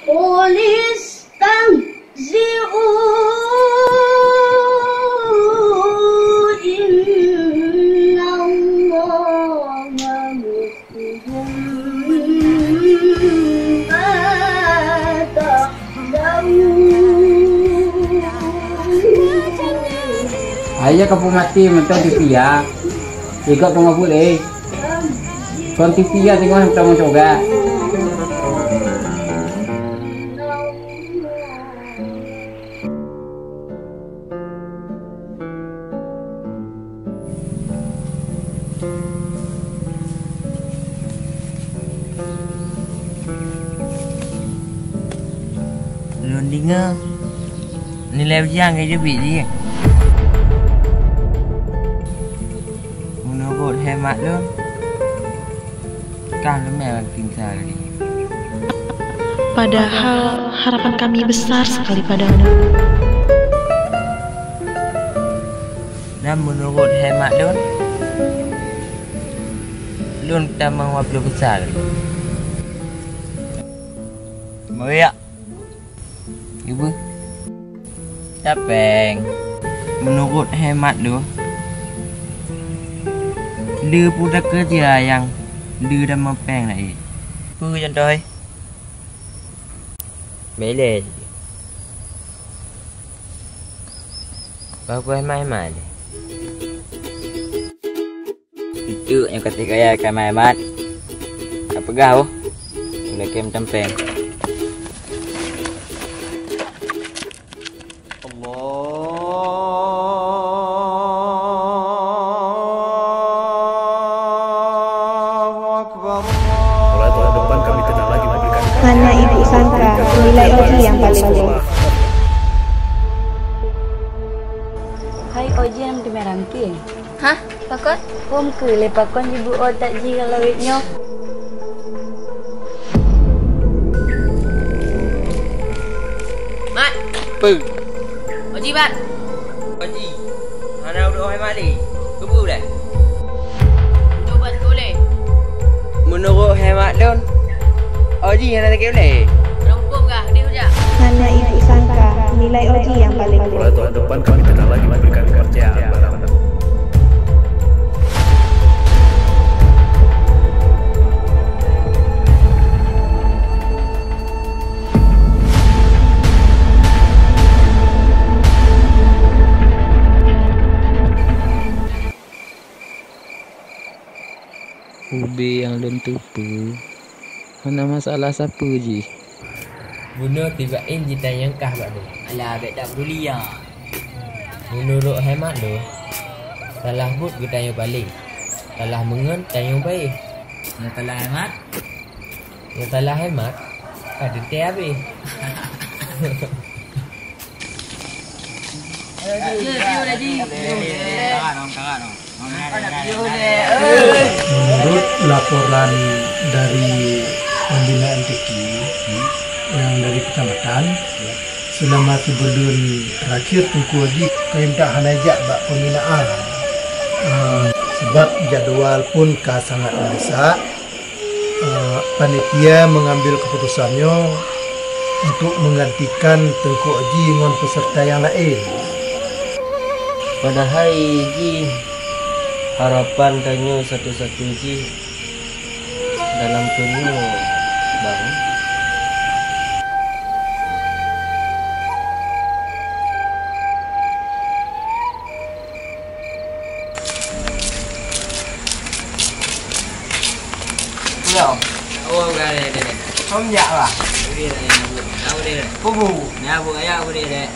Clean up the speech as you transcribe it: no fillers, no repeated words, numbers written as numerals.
قل استهزئوا إن الله مخرج ما تحذرون. Ayah kamu mati mentok TV ya. Ikut tengok boleh. Kon TV ya tengok yang pertama coba. Luôn đi ngơ nên leo giang cái cho bị gì nó bột hai mặt luôn càng nó mẹ tinggal lagi. Padahal harapan kami besar sekali padamu. Dan menurut hemat Lun kita menguap besar. Mau ya? Ibu. Tapeng. Menurut hemat Lư putra kerja yang Lư dah mempeng lại. Pư chân trời. Mấy lề. Bagus hemat. Itu yang ketika ya kami hemat. Apa gau? Udah kem tempeng. Hanya ibu sangka nilai Oji yang paling tinggi. Hai Oji yang dimerangki. Hah? Pakon? Pom ke lepakon ibu otak ji kalau witnya. Mat. Pư. Oji bat. Oji. Mana udah hemat ni? Kubu dah. Coba boleh. Menurut hemat Lun. Oji yang ada kele. Rempum kah? Dia hujan. Hanya ibu sangka nilai Oji yang paling tinggi. Mulai tahun depan kami tidak lagi memberikan pekerjaan. Ubi yang Lun tupu. Mana masalah siapa je? Bunuh tibain kita yang kah buat tu. Alah, bet tak peduli ya. Menurut hemat salah but kita yang paling. Salah mengen kita yang baik. Yang salah hemat. Yang salah hemat ada teh habis. Menurut laporan dari pembinaan TK yang dari kecamatan, selama 3 bulan terakhir Tengku Oji kehendak hanajak bak pembinaan. Sebab jadual pun sangat mendesak, panitia mengambil keputusannya untuk menggantikan Tengku Oji dengan peserta yang lain. Padahal ji harapan kanyo satu-satu ji dalam kanyo bang. Pulau. Oh, gak ada. Kamu jak lah. Boleh dah. Boleh dah. Kubu. Nah, bu ayah boleh dah.